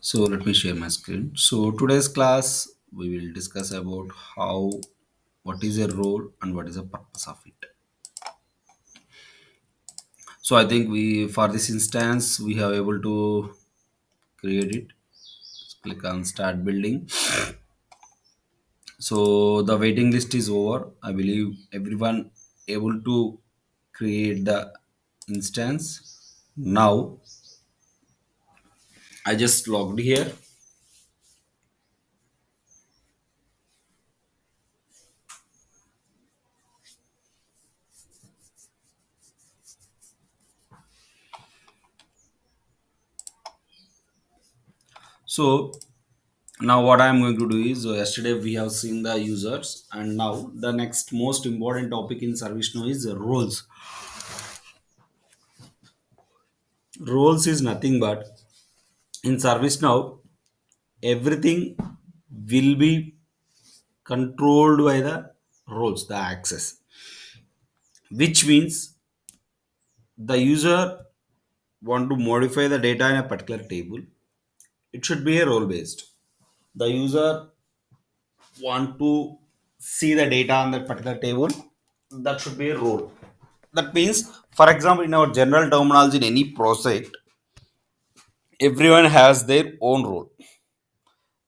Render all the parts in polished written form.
So let me share my screen. So today's class we will discuss about how what is a role and what is the purpose of it. So I think we for this instance we have able to create it. Click on start building. So the waiting list is over. I believe everyone able to create the instance. Now I just logged here. So now what I am going to do is yesterday we have seen the users and now the next most important topic in ServiceNow is roles. Roles is nothing but in ServiceNow everything will be controlled by the roles, the access, which means the user want to modify the data in a particular table, it should be a role based. The user want to see the data on that particular table, that should be a role. That means, for example, in our general terminology in any project, everyone has their own role.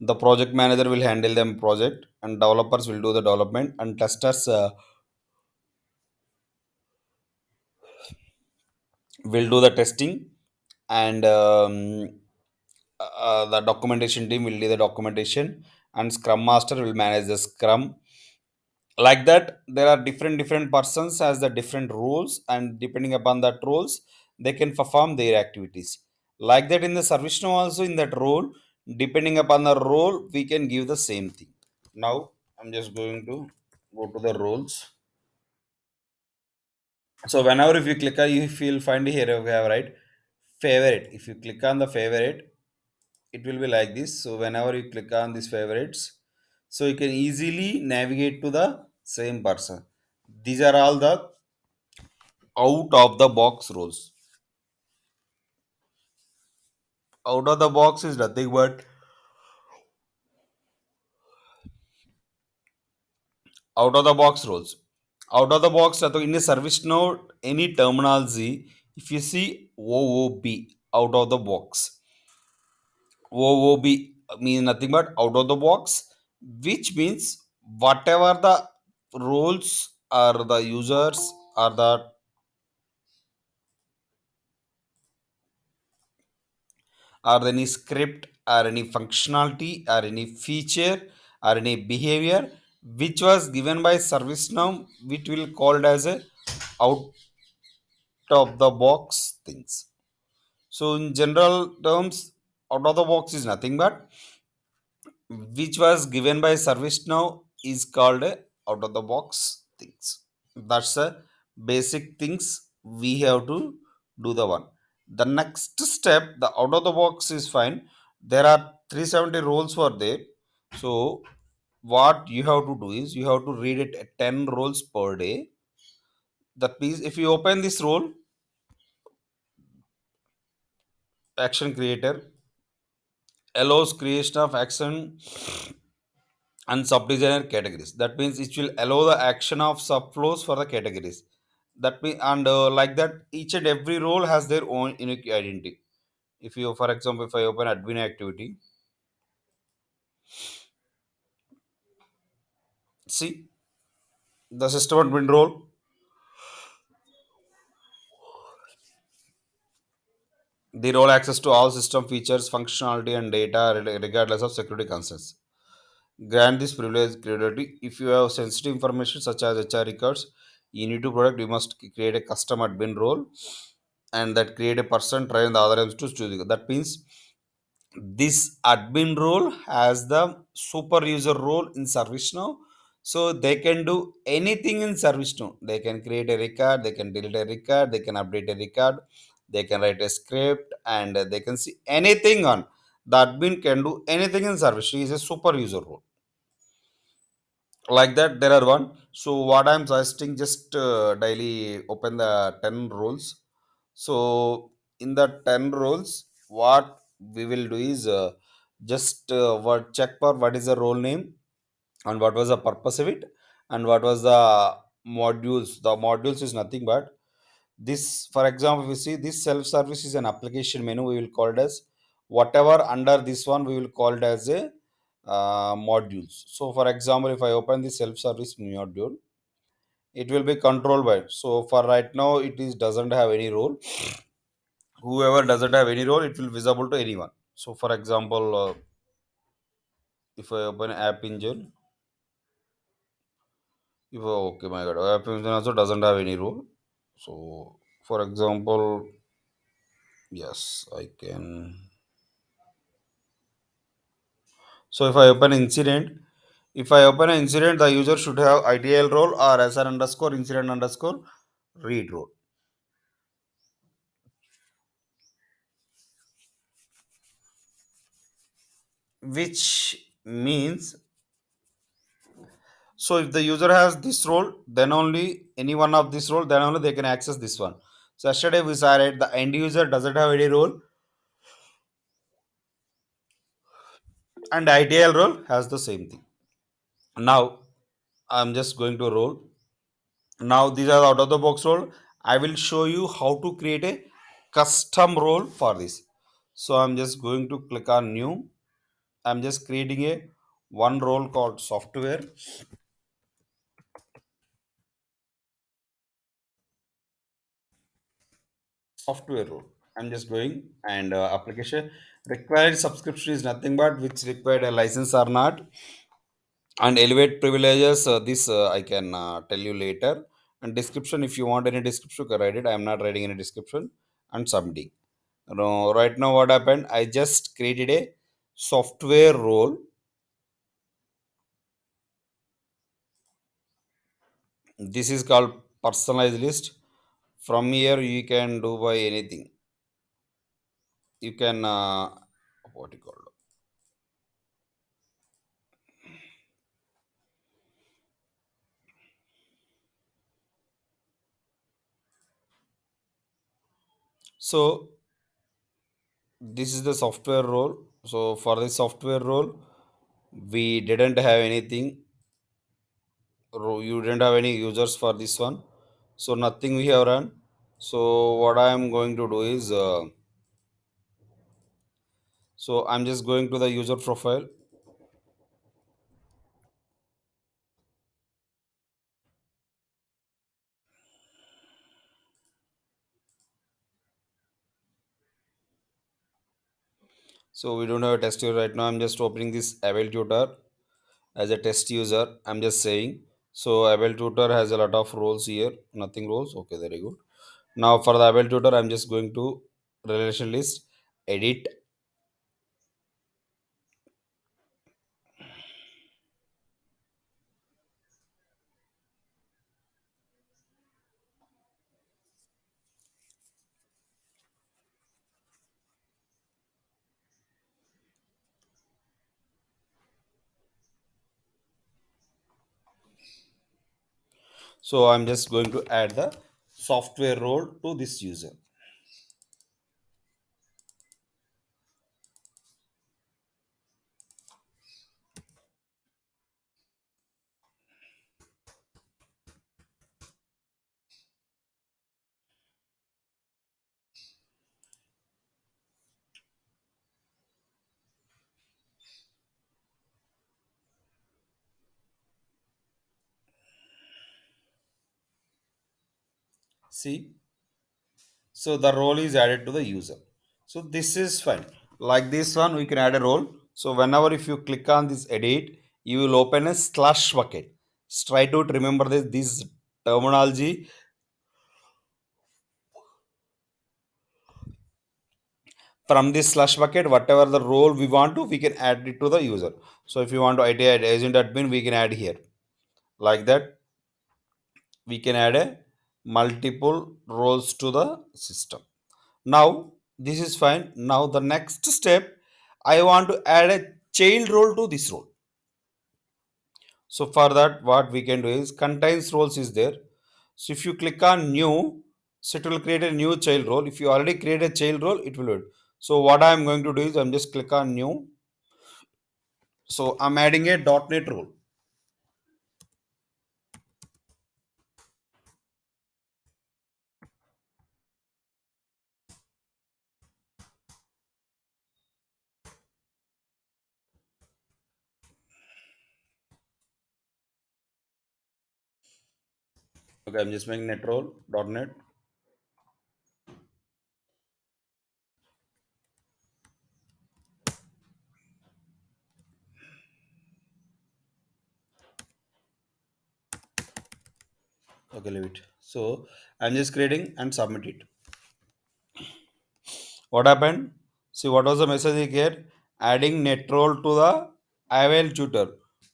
The project manager will handle them project, and developers will do the development, and testers will do the testing, and the documentation team will do the documentation, and Scrum Master will manage the Scrum. Like that, there are different persons has the different roles, and depending upon that roles, they can perform their activities. Like that, in the service now also in that role, depending upon the role, we can give the same thing. Now I'm just going to go to the roles. So whenever if you click on, if you'll find here we have right favorite. If you click on the favorite, it will be like this. So whenever you click on these favorites, so you can easily navigate to the same person. These are all the out of the box roles. Out of the box is nothing but out of the box roles. Out of the box, in a service node, any terminology, if you see OOB, out of the box, OOB means nothing but out of the box, which means whatever the roles or the users or the or any script or any functionality or any feature or any behavior which was given by ServiceNow, which will called as a out of the box things. So in general terms, out of the box is nothing but which was given by ServiceNow is called a out of the box things. That's the basic things we have to do the one. The next step, the out of the box is fine. There are 370 roles for there. So what you have to do is you have to read it at 10 roles per day. That means if you open this role, action creator allows creation of action and subdesigner categories. That means it will allow the action of subflows for the categories. That means and like that, each and every role has their own unique identity. If you, for example, if I open admin activity, see the system admin role, the role access to all system features, functionality, and data regardless of security concerns. Grant this priority if you have sensitive information such as HR records. You need to protect. You must create a custom admin role, and that create a person trying the other ends to choose. That means this admin role has the super user role in ServiceNow, so they can do anything in ServiceNow. They can create a record, they can delete a record, they can update a record, they can write a script, and they can see anything on the admin can do anything in ServiceNow. Is a super user role. Like that, there are one. So what I'm suggesting, just daily open the 10 roles. So in the 10 roles, what we will do is Just what check for what is the role name and what was the purpose of it and what was the modules. The modules is nothing but this. For example, if you see this self service is an application menu, we will call it as whatever under this one we will call it as a modules. So for example, if I open the self service module, it will be controlled by. So for right now it is doesn't have any role. Whoever doesn't have any role, it will visible to anyone. So for example, if I open app engine, if okay, my god, app engine also doesn't have any role. So for example, yes, I can. So if I open an incident, the user should have ITL role or SR underscore incident underscore read role, which means, so if the user has this role, then only any one of this role, then only they can access this one. So yesterday we saw it, the end user doesn't have any role and ITL role has the same thing. Now I'm just going to role. Now these are out of the box role. I will show you how to create a custom role for this. So I'm just going to click on new. I'm just creating a one role called software role. I'm just going and application required subscription is nothing but which required a license or not, and elevate privileges. This I can tell you later. And description, if you want any description, you can write it. I am not writing any description and submitting. No, right now what happened? I just created a software role. This is called personalized list. From here you can do by anything. You can what you call it. So this is the software role. So for the software role, we didn't have anything. You didn't have any users for this one, so nothing we have run. So what I am going to do is, so I'm just going to the user profile. So we don't have a test user right now. I'm just opening this Avel tutor as a test user. I'm just saying. So Avel tutor has a lot of roles here. Nothing roles. Okay, very good. Now for the Avel tutor, I'm just going to relation list, edit. So I'm just going to add the software role to this user. See, so the role is added to the user. So this is fine. Like this one, we can add a role. So whenever if you click on this edit, you will open a slash bucket. Try to remember this terminology. From this slash bucket, whatever the role we want to, we can add it to the user. So if you want to add agent admin, we can add here. Like that, we can add a multiple roles to the system. Now this is fine. Now the next step, I want to add a child role to this role. So for that, what we can do is contains roles is there. So if you click on new, so it will create a new child role. If you already create a child role, it will do it. So what I am going to do is I'm just click on new. So I'm adding a .NET role. Okay, I'm just making net role .NET. Okay, leave it. So I'm just creating and submit it. What happened? See what was the message here? Adding net role to the IVL tutor.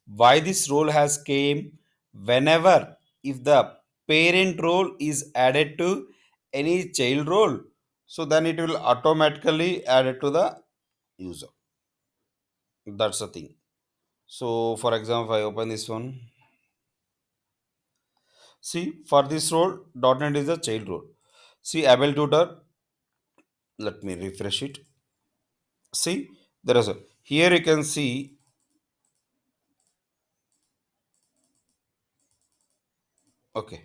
Why this role has came whenever if the parent role is added to any child role, so then it will automatically add it to the user. That's the thing. So for example, if I open this one, see for this role, .NET is a child role. See Abel tutor. Let me refresh it. See there is a here you can see. Okay,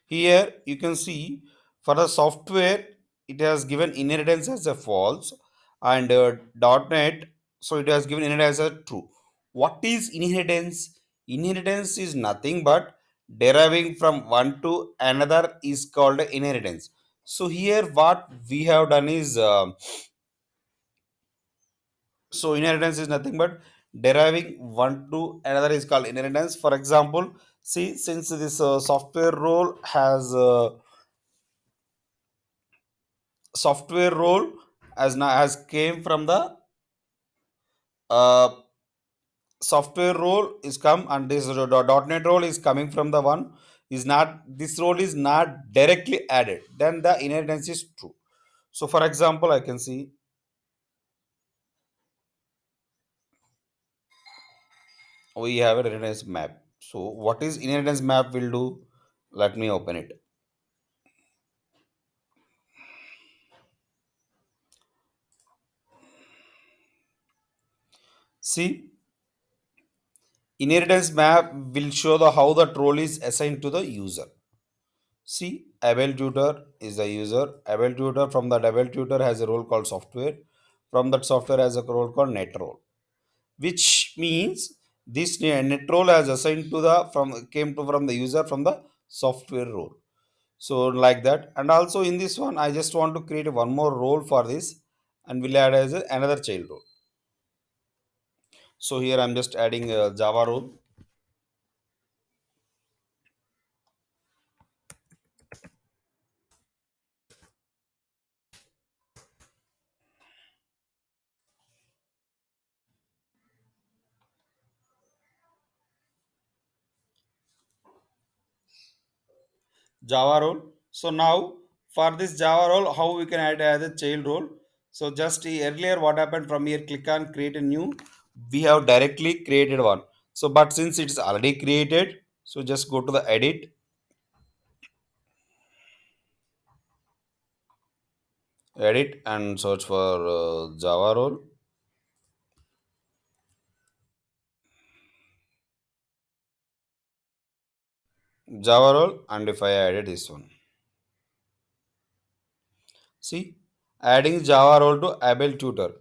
here you can see for the software it has given inheritance as a false and .NET, so it has given inheritance as a true. What is inheritance? Inheritance is nothing but deriving from one to another is called inheritance. So here what we have done is so inheritance is nothing but deriving one to another is called inheritance. For example, see since this software role has came from the uh, software role is come and this .NET role is coming from the one is not this role is not directly added, then the inheritance is true. So for example I can see we have a inheritance map. So what is inheritance map will do? Let me open it. See inheritance map will show the how that role is assigned to the user. See, Abel Tutor is the user. Abel Tutor from that Abel Tutor has a role called software. From that software has a role called net role, which means this net role has assigned to the from came to from the user from the software role. So like that, and also in this one, I just want to create one more role for this, and we'll add as another child role. So here I'm just adding a Java role. Java role. So now for this Java role, how we can add as a child role? So just earlier what happened from here, click on create a new. We have directly created one. So but since it's already created, so just go to the edit and search for Java role, Java role, and if I added this one, see adding Java role to Abel tutor,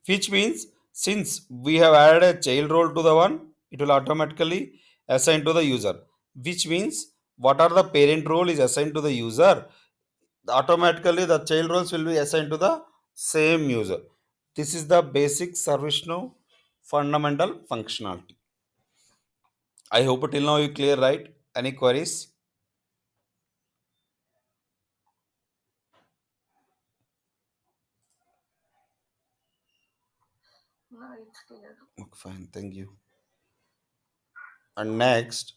which means since we have added a child role to the one, it will automatically assign to the user. Which means what are the parent role is assigned to the user, automatically the child roles will be assigned to the same user. This is the basic ServiceNow fundamental functionality. I hope till now you clear, right? Any queries? Okay, fine, thank you. And next,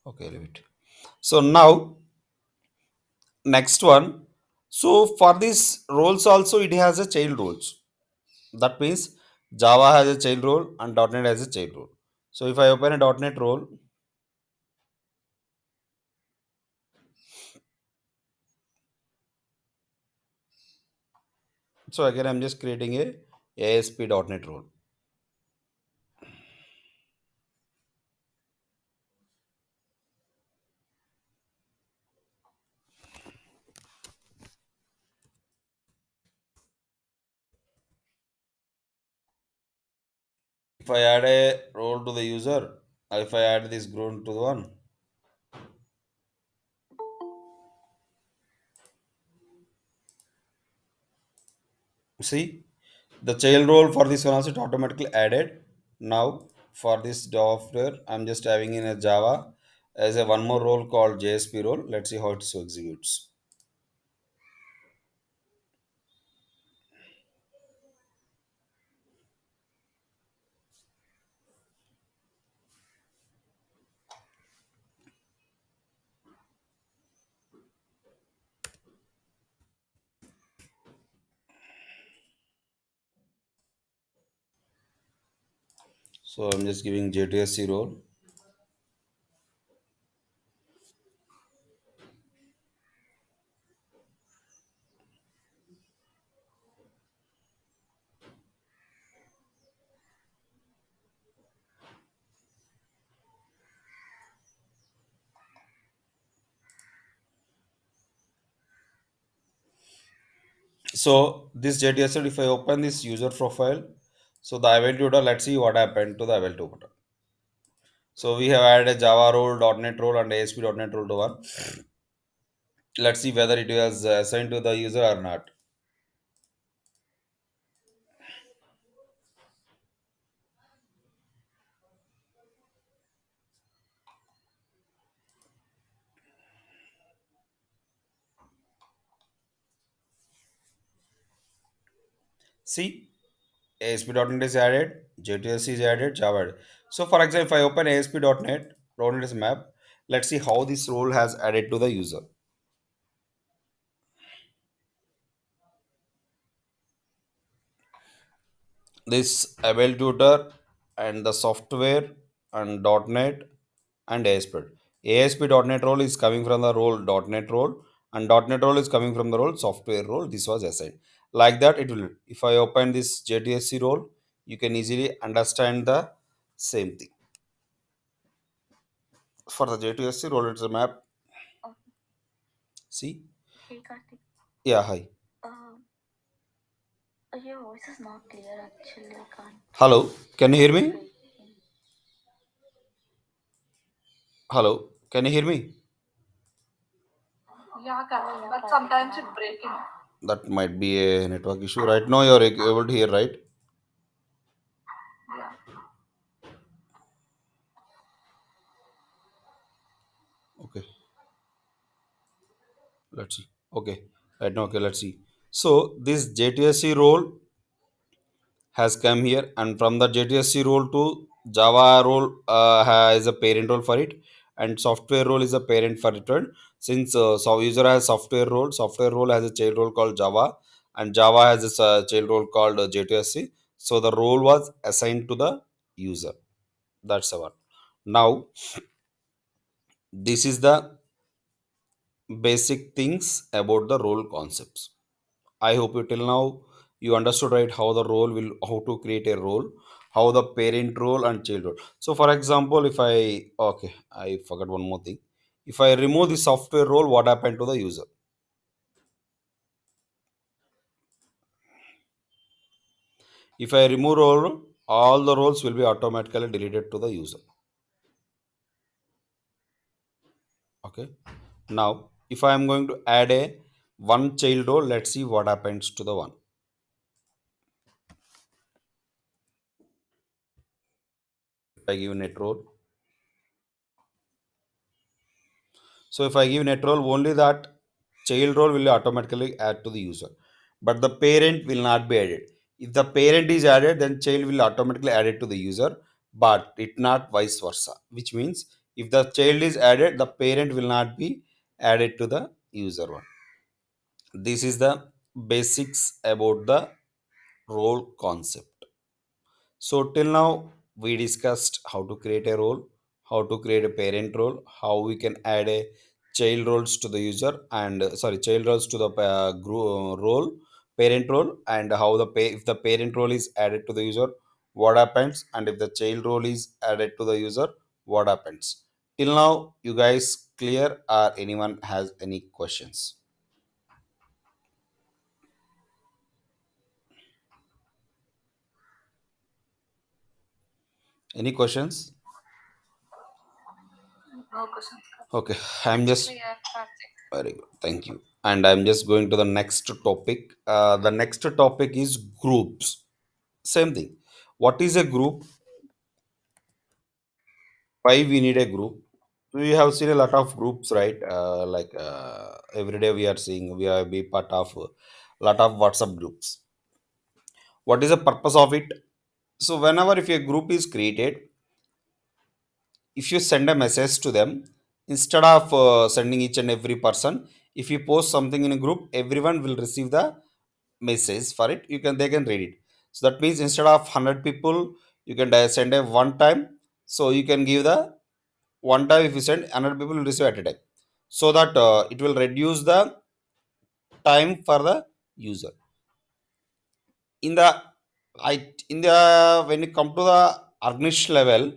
okay, leave it. So now next one. So for this roles also it has a child roles. That means Java has a child role and .NET has a child role. So if I open a .NET role, So again, I'm just creating a ASP.NET role. If I add a role to the user, if I add this grown to the one, see the child role for this one also it automatically added. Now for this software, I'm just having in a Java as a one more role called JSP role. Let's see how it so executes. So I'm just giving JTSC role. So this JTSC, if I open this user profile, so the event tutor, let's see what happened to the event tutor. So we have added a Java role, .NET role, and ASP.NET role to one. Let's see whether it was assigned to the user or not. See, ASP.NET is added, JTSC is added, Java added. So for example, if I open ASP.NET, .NET is map, let's see how this role has added to the user. This able tutor and the software and .NET and ASP. ASP.NET role is coming from the role .NET role and .NET role is coming from the role software role. This was assigned. Like that it will. If I open this JTSC role, you can easily understand the same thing. For the JTSC role, it's a map. See? Yeah, hi. Hello, can you hear me? Hello, can you hear me? But sometimes it's breaking. That might be a network issue. Right now, you're able to hear, right? Okay, let's see. Okay, right now, okay, let's see. So, this JTSC role has come here, and from the JTSC role to Java role has a parent role for it, and software role is a parent for it. Right? Since so user has software role has a child role called Java, and Java has this child role called JTSC. So the role was assigned to the user. That's our. Now this is the basic things about the role concepts. I hope you till now you understood right how the role will how to create a role, how the parent role and child role. So for example, if I forgot one more thing. If I remove the software role, what happened to the user? If I remove role, all the roles will be automatically deleted to the user. Okay. Now, if I am going to add a one child role, let's see what happens to the one. If I give net role, so if I give net role, only that child role will automatically add to the user, but the parent will not be added. If the parent is added, then child will automatically add it to the user, but it not vice versa. Which means if the child is added, the parent will not be added to the user one. This is the basics about the role concept. So till now we discussed how to create a role, how to create a parent role, how we can add a child roles to the user and child roles to the role. parent role, and how if the parent role is added to the user, what happens, and if the child role is added to the user, what happens. Till now, you guys clear, or anyone has any questions? Any questions? No questions. Okay, I'm just Clear, Karthik. very good. Thank you. And I'm just going to the next topic. The next topic is groups. Same thing. What is a group? Why we need a group? We have seen a lot of groups, right? Every day we are seeing, we are be part of a lot of WhatsApp groups. What is the purpose of it? So whenever if a group is created, if you send a message to them, instead of sending each and every person, if you post something in a group, everyone will receive the message for it. You can, they can read it. So that means instead of 100 people, you can send a one time. So you can give the one time, if you send, 100 people will receive at a time, so that it will reduce the time for the user. In the in the when you come to the organization level,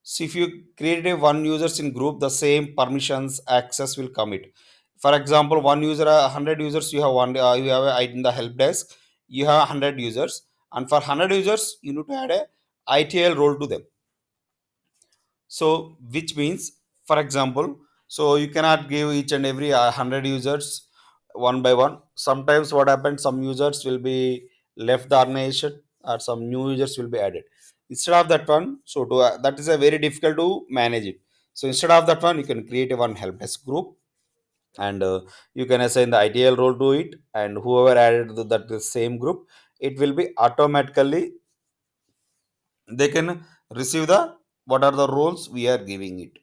so if you create a one users in group, the same permissions access will commit. For example, one user, 100 users, you have one, you have in the help desk, you have 100 users, and for 100 users you need to add a ITL role to them. So which means, for example, so you cannot give each and every 100 users one by one. Sometimes what happens, some users will be left the organization, or some new users will be added. Instead of that one, so to, that is a very difficult to manage it. So instead of that one, you can create a one help desk group, and you can assign the ideal role to it, and whoever added to that the same group, it will be automatically, they can receive the what are the roles we are giving it.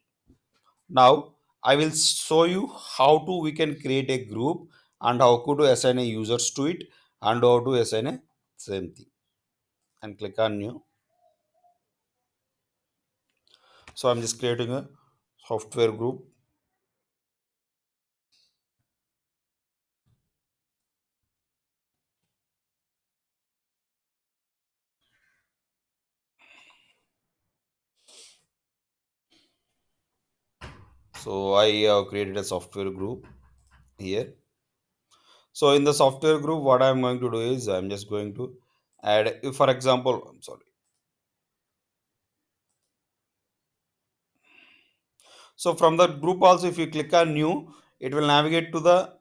Now, I will show you how to we can create a group, and how to assign a users to it, and how to assign a same thing. And click on new. So I'm just creating a software group. So I have created a software group here. So in the software group, what I'm going to do is I'm just going to add, if for example, I'm sorry. So from the group also, if you click on new, it will navigate to the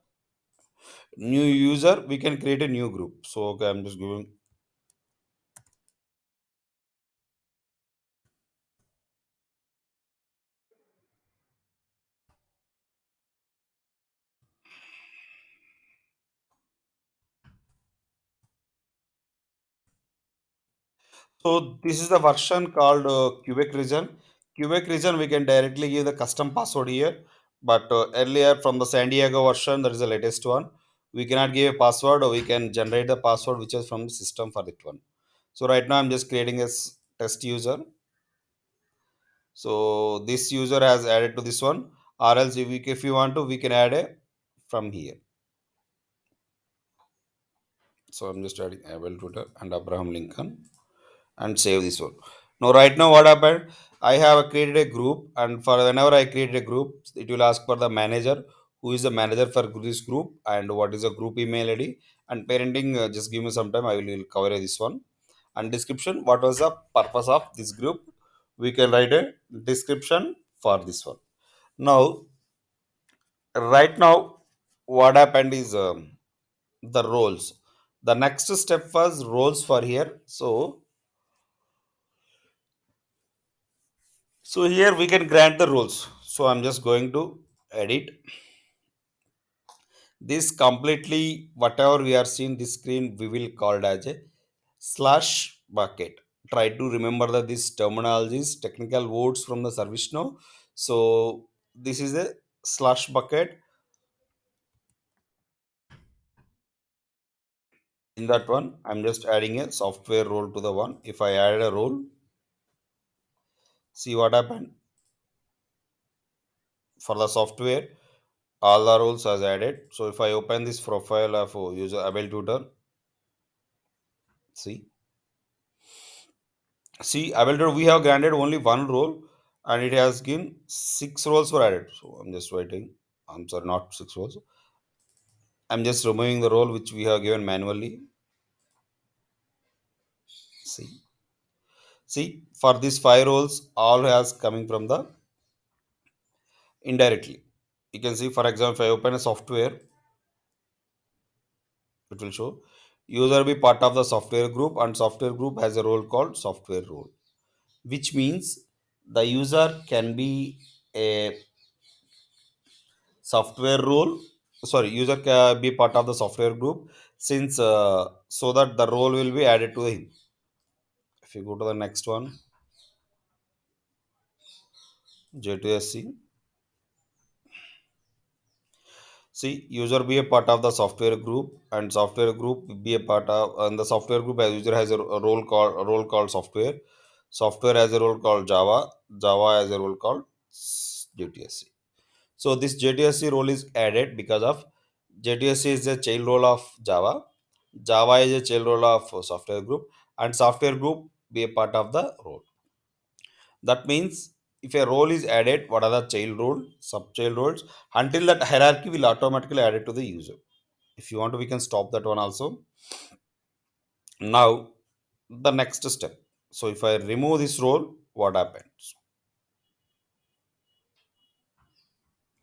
new user. We can create a new group. So okay, I'm just going. So this is the version called Quebec region. Quebec region, we can directly give the custom password here. But earlier from the San Diego version, that is the latest one. We cannot give a password, or we can generate the password which is from the system for that one. So right now I'm just creating a test user. So this user has added to this one, or else if you want to, we can add a from here. So I'm just adding Abel Twitter and Abraham Lincoln, and save this one. Now, right now, what happened? I have created a group, and for whenever I create a group, it will ask for the manager, who is the manager for this group, and what is the group email ID, and parenting. Just give me some time, I will cover this one. And description, what was the purpose of this group? We can write a description for this one. Now, right now, what happened is the roles. The next step was roles for here. So here we can grant the rules. So I'm just going to edit this completely. Whatever we are seeing this screen, we will call it as a slash bucket. Try to remember that these terminologies, technical words from the service now. So this is a slash bucket. In that one, I'm just adding a software role to the one. If I add a role, see what happened for the software. All the roles as added. So if I open this profile of user Abel Tutor, See, see, Abelard, we have granted only one role, and it has given six roles were added. So I'm just writing. I'm sorry, not six roles. I'm just removing the role which we have given manually. See, see, for these five roles, all has coming from the indirectly. You can see, for example, if I open a software, it will show user be part of the software group, and software group has a role called software role, which means the user can be a software role. Sorry, user can be part of the software group since so that the role will be added to him. If you go to the next one, J2SC. See, user be a part of the software group, and software group be a part of, and the software group as user has a role called software. Software has a role called Java. Java has a role called JTSC. So this JTSC role is added because of JTSC is a child role of Java. Java is a child role of software group, and software group be a part of the role. That means if a role is added, what are the child role, sub child roles, until that hierarchy will automatically add it to the user. If you want to, we can stop that one also. Now, the next step. So if I remove this role, what happens?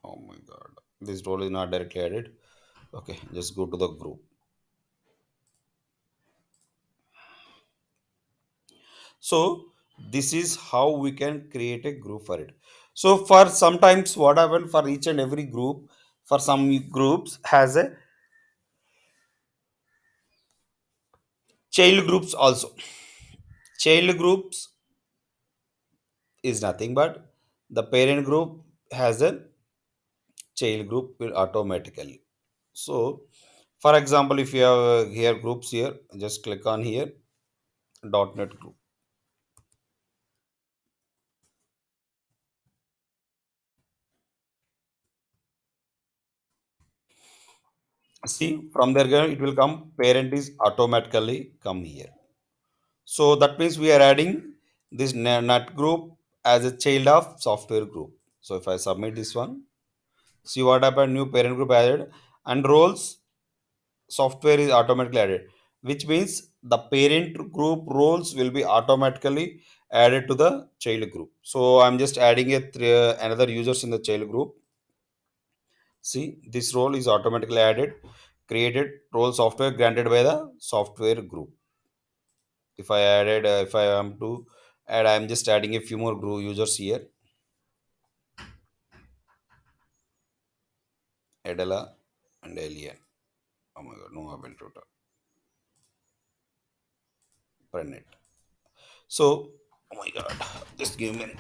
Oh my god, this role is not directly added. Okay, just go to the group. So this is how we can create a group for it. So for sometimes what happen for each and every group, for some groups has a child groups also. Child groups is nothing but the parent group has a child group will automatically. So for example, if you have here groups here, just click on here .NET group. See from there it will come parent is automatically come here. So that means we are adding this NET group as a child of software group. So if I submit this one, see what happened, new parent group added, and roles software is automatically added, which means the parent group roles will be automatically added to the child group. So I'm just adding a another users in the child group. See, this role is automatically added, created role software granted by the software group. If I added, if I am to add, I'm just adding a few more group users here. Adela and Alien. Oh my god, no Abel Tutor. Pregnant. So, oh my god, just give me a minute.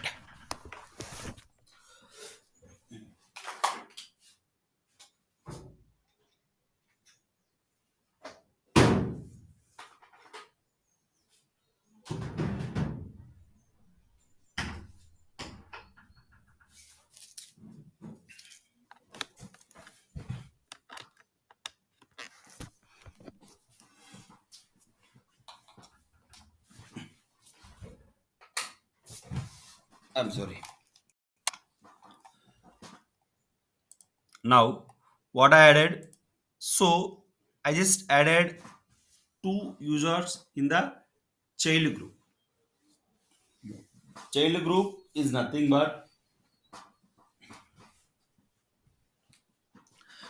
I'm sorry. Now, what I added? So, I just added two users in the child group. Child group is nothing but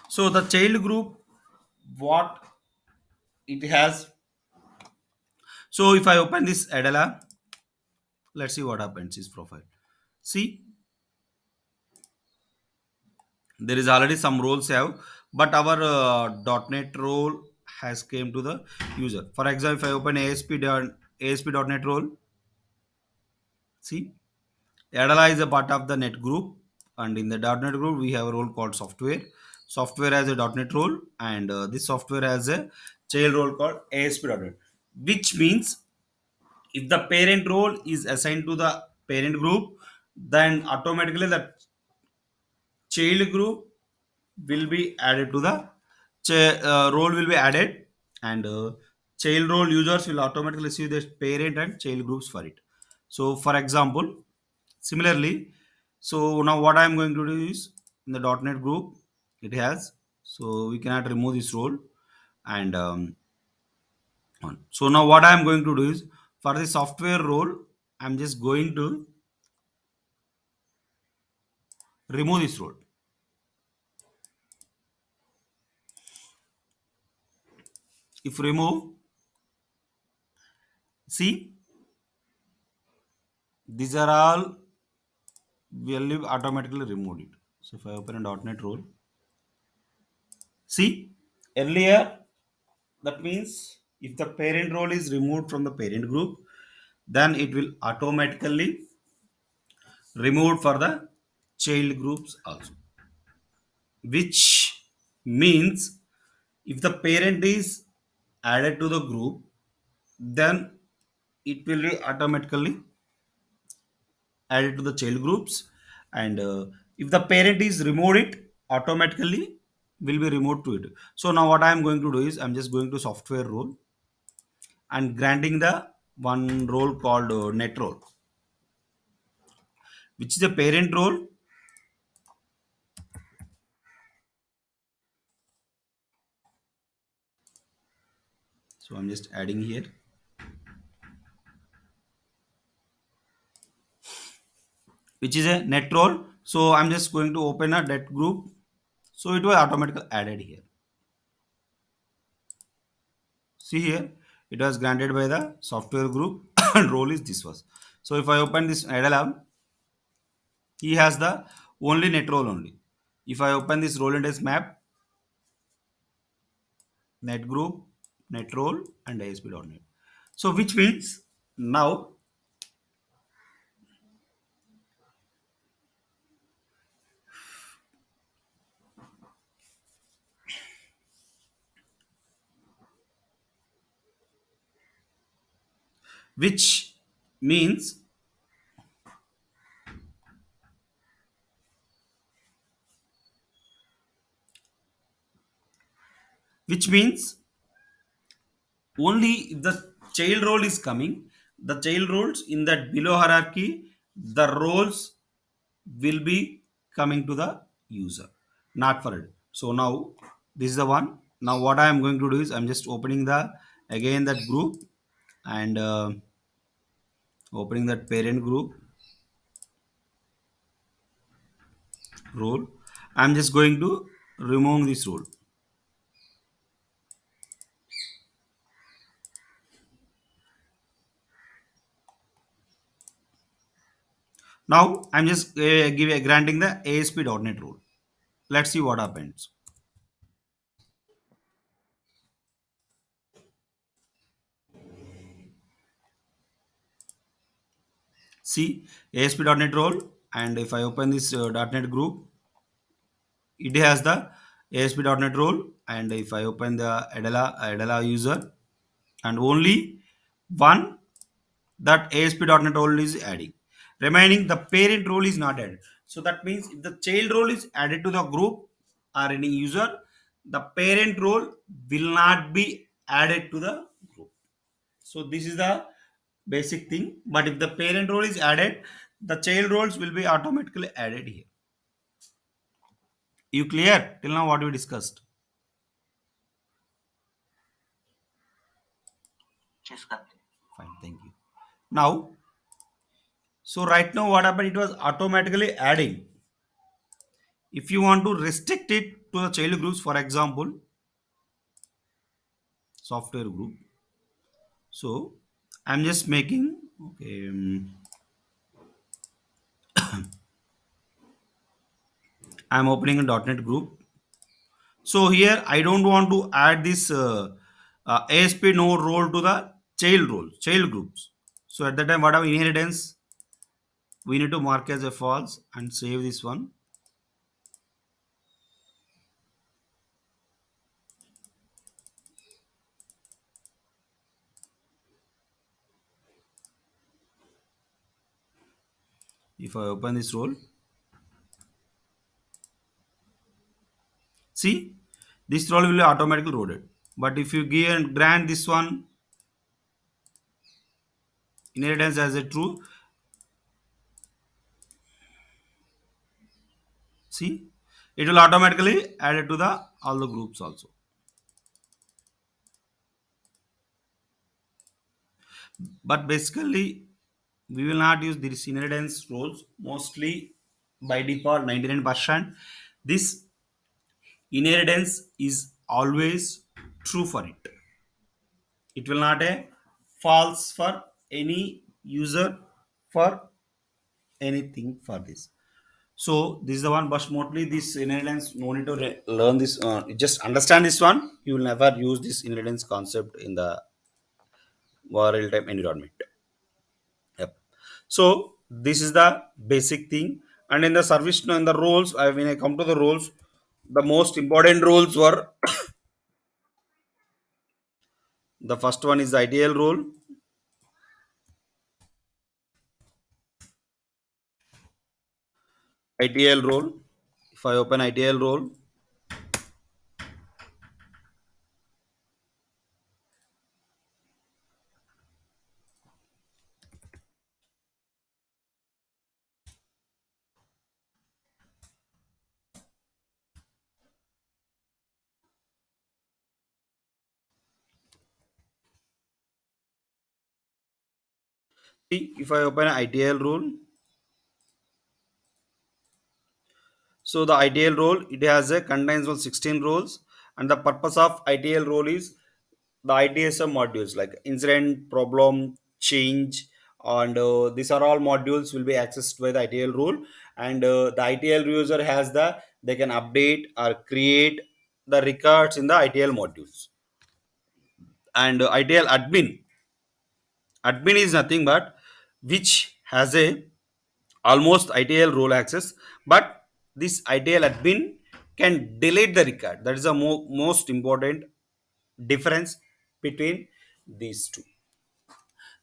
so the child group what it has. So if I open this Adela, let's see what happens his profile. See, there is already some roles have, but our .NET role has came to the user. For example, if I open ASP.NET role, see, Adala is a part of the net group, and in the .NET group we have a role called software. Software has a .NET role, and this software has a child role called ASP.NET, which means if the parent role is assigned to the parent group, then automatically the child group will be added to the role will be added, and child role users will automatically receive the parent and child groups for it. So for example, similarly, so now what I'm going to do is in the .NET group it has, so we cannot remove this role and on. So now what I'm going to do is for the software role, I'm just going to remove this role. If remove, see, these are all will automatically remove it. So if I open a .NET role, see, earlier that means if the parent role is removed from the parent group, then it will automatically removed for the child groups also. Which means if the parent is added to the group, then it will be automatically added to the child groups, and if the parent is removed, it automatically will be removed to it. So now what I am going to do is I'm just going to software role and granting the one role called net role, which is a parent role. So I'm just adding here, which is a net role. So I'm just going to open a net group, so it was automatically added here. See here, it was granted by the software group and role is this was. So if I open this idle, he has the only net role only. If I open this role index map, net group, net role, and ASP.NET. So which means now, which means which means only if the child role is coming, the child roles in that below hierarchy, the roles will be coming to the user, not for it. So now this is the one. Now what I am going to do is I'm just opening the again that group and opening that parent group role. I'm just going to remove this role. Now I'm just granting the ASP.NET role. Let's see what happens. See, ASP.NET role, and if I open this .NET group, it has the ASP.NET role, and if I open the Adela user, and only one that ASP.NET role is adding. Remaining the parent role is not added. So that means if the child role is added to the group or any user, the parent role will not be added to the group. So this is the basic thing. But if the parent role is added, the child roles will be automatically added here. You clear till now what we discussed? Fine, thank you. Now, so right now what happened? It was automatically adding. If you want to restrict it to the child groups, for example, software group. So I'm just making okay. I'm opening a .NET group. So here I don't want to add this ASP no role to the child groups. So at that time, whatever inheritance we need to mark as a false and save this one. If I open this role, see this role will be automatically loaded. But if you give and grant this one inheritance as a true, see, it will automatically add it to the all the groups also. But basically, we will not use these inheritance rules. Mostly by default, 99%. This inheritance is always true for it. It will not a false for any user for anything for this. So this is the one, but mostly this inheritance, no need to learn this. Just understand this one. You will never use this inheritance concept in the real time environment. Yep. So this is the basic thing. And in the service, in the roles, when I come to the roles, the most important roles were the first one is the ideal role. ITL role. If I open ITL role, see, if I open ITL role, so the ITL role it has a contains of 16 roles, and the purpose of ITL role is the ITSM modules like incident, problem, change, and these are all modules will be accessed by the ITL role, and the ITL user has the they can update or create the records in the ITL modules, and ITL admin is nothing but which has a almost ITL role access, but this ITL admin can delete the record. That is the most important difference between these two.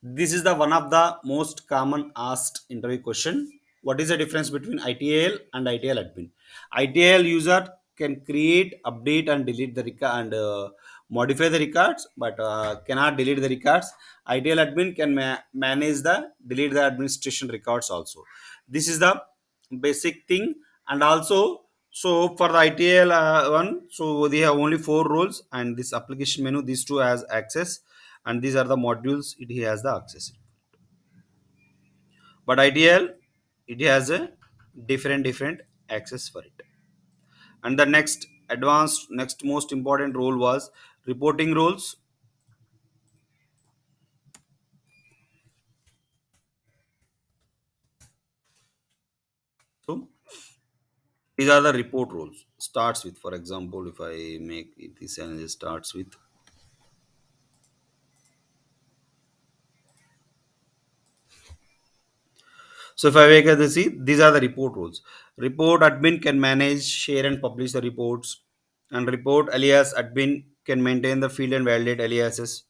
This is the one of the most common asked interview question. What is the difference between ITL and ITL admin? ITL user can create, update, and delete the record and modify the records, but cannot delete the records. ITL admin can manage the delete the administration records also. This is the basic thing. And also, so for the ITL one, so they have only four roles, and this application menu, these two has access, and these are the modules it has the access. But ITL, it has a different access for it. And the next advanced, next most important role was reporting roles. So these are the report roles. Starts with, for example, if I make it, this and it starts with. So if I make a see, these are the report roles. Report admin can manage, share, and publish the reports. And report alias admin can maintain the field and validate aliases.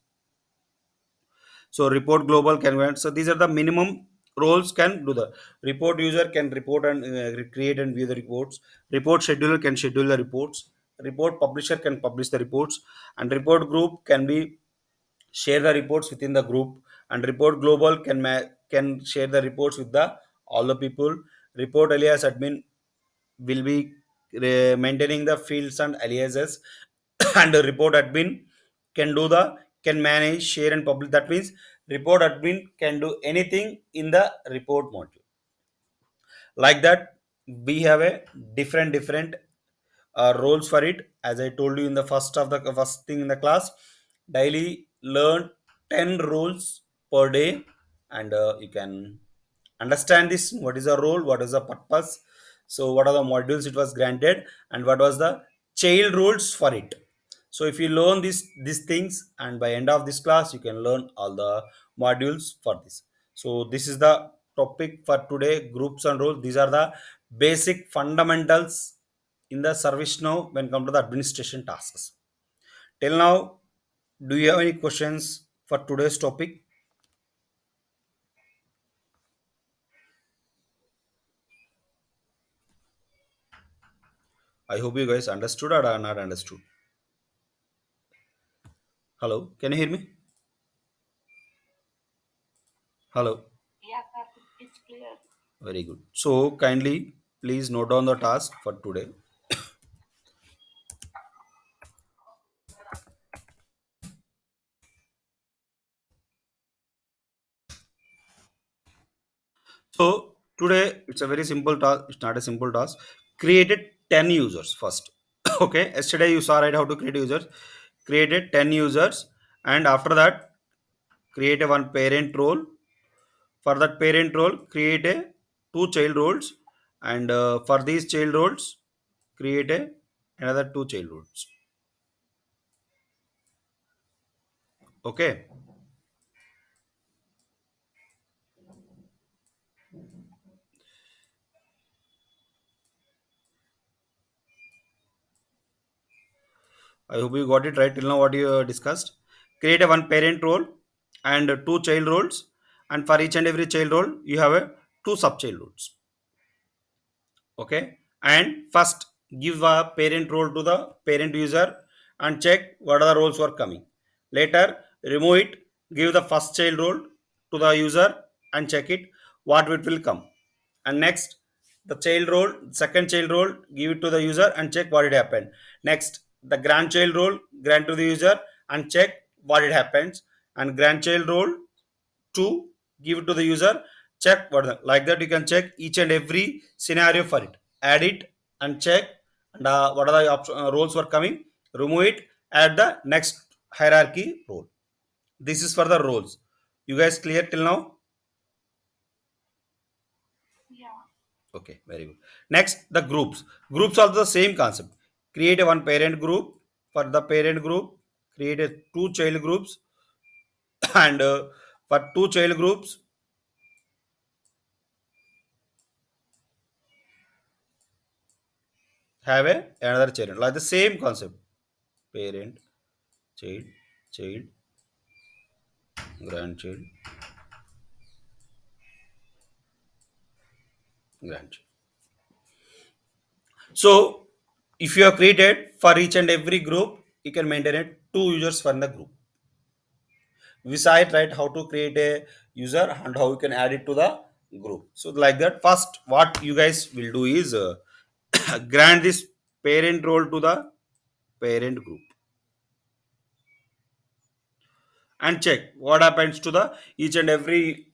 So report global can so these are the minimum roles can do the report user can report and create and view the reports. Report scheduler can schedule the reports. Report publisher can publish the reports, and report group can be share the reports within the group, and report global can share the reports with the all the people. Report alias admin will be maintaining the fields and aliases and the report admin can do the can manage share and publish. That means report admin can do anything in the report module. Like that, we have a different roles for it. As I told you in the first thing in the class, daily learn 10 roles per day, and you can understand this. What is the role? What is the purpose? So what are the modules it was granted, and what was the child rules for it? So if you learn these things, and by end of this class you can learn all the modules for this. So this is the topic for today, groups and roles. These are the basic fundamentals in the service now when come to the administration tasks. Till now, do you have any questions for today's topic? I hope you guys understood or are not understood. Hello, can you hear me? Hello. Yeah, Karthik, it's clear. Very good. So kindly please note down the task for today. So today it's a very simple task. It's not a simple task. Created 10 users first. Okay. Yesterday you saw right how to create users. Created 10 users, and after that create a one parent role. For that parent role, create a two child roles, and for these child roles, create a another two child roles. Okay. I hope you got it right till now. What you discussed. Create a one parent role and two child roles, and for each and every child role, you have a two sub child roles. Okay, and first give a parent role to the parent user and check what are the roles were coming. Later remove it, give the first child role to the user and check it what it will come. And next the child role, second child role, give it to the user and check what it happened. Next the grandchild role, grant to the user and check what it happens. And grandchild role to give it to the user, check what like that you can check each and every scenario for it, add it and check. And what are the roles were coming, remove it, add the next hierarchy role. This is for the roles. You guys clear till now? Yeah. Okay, very good. Next the groups are the same concept. Create a one parent group. For the parent group, create a two child groups. And for two child groups, have a another child, like the same concept. Parent, child, child, grandchild, grandchild. So if you have created for each and every group, you can maintain it two users for the group. We saw it right how to create a user and how you can add it to the group. So like that, first what you guys will do is grant this parent role to the parent group and check what happens to the each and every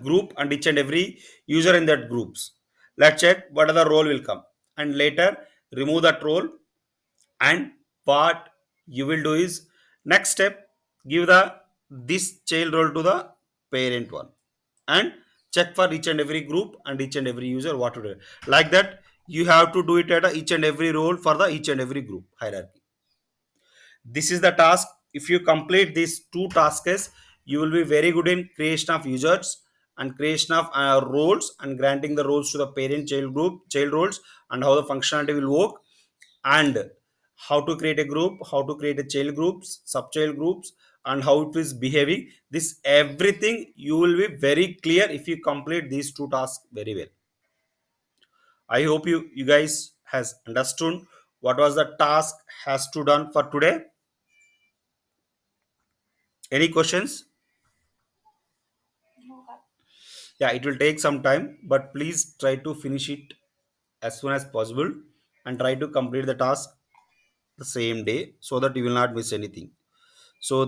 group and each and every user in that groups. Let's check what other role will come, and later remove that role. And what you will do is next step, give the this child role to the parent one and check for each and every group and each and every user what to do. Like that you have to do it at each and every role for the each and every group hierarchy. This is the task. If you complete these two tasks, you will be very good in creation of users and creation of roles and granting the roles to the parent child group child roles, and how the functionality will work, and how to create a group, how to create a child groups, sub child groups, and how it is behaving. This everything you will be very clear if you complete these two tasks very well. I hope you guys has understood what was the task has to done for today. Any questions? No, Yeah, it will take some time, but please try to finish it as soon as possible and try to complete the task the same day so that you will not miss anything. So